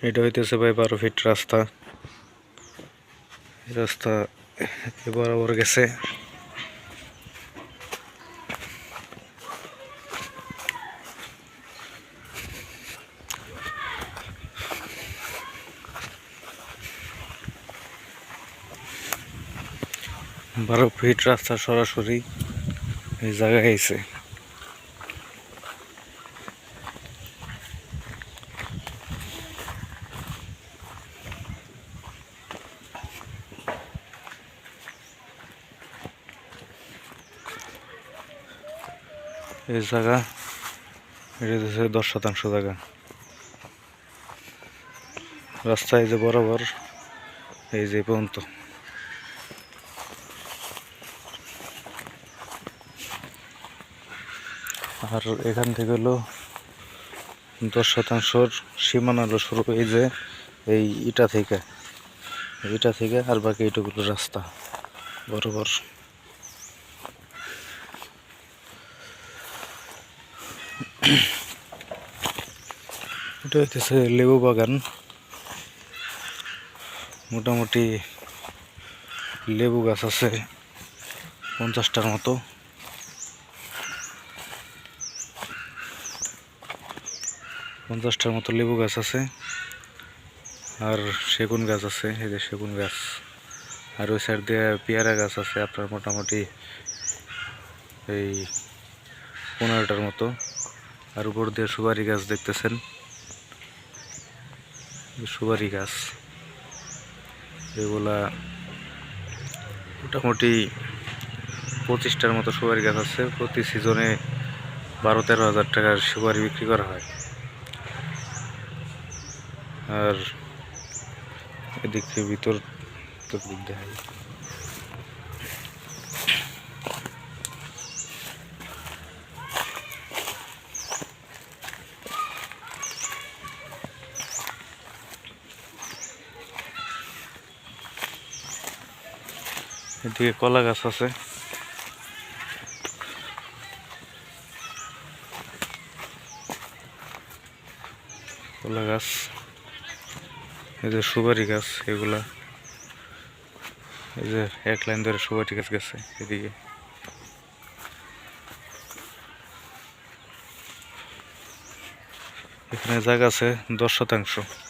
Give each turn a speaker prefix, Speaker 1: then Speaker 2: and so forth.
Speaker 1: এটা হইতেছে ভাই 12 ফিট রাস্তা। রাস্তা বরাবর গেছে। বারো ফিট রাস্তা সরাসরি এই জায়গায় আইছে। এই জায়গা এটা হচ্ছে 10% জায়গা। রাস্তা এই যে বরাবর এই যে পর্যন্ত। আর এখান থেকে হলো 10%-র সীমানা হলো শুরু এই যে এই ইটা থেকে আর বাকি এইটুকুলো রাস্তা বরাবর। এটা হইতেছে লেবু বাগান। মোটামুটি লেবু গাছ আছে 50টার মতো। লেবু গাছ আছে আর সেগুন গাছ আছে, এই যে সেগুন গাছ। আর ওই সাইড দিয়ে পেয়ারা গাছ আছে আপনার মোটামুটি এই 15টার মতো। আর উপর দিয়ে সুপারি গাছ দেখতেছেন, সুপারি গাছ এগুলা মোটামুটি 25টার মতো সুপারি গাছ আছে। প্রতি সিজনে 12-13 হাজার টাকার সুপারি বিক্রি করা হয়। আর এদিকে ভিতর দেখাই, এদিকে কলা গাছ আছে। কলা গাছ, এই যে সুপারি গাছ, এগুলা এই যে এক লাইন ধরে সুপারি গাছ গেছে। এদিকে এখানে জায়গা আছে 10%।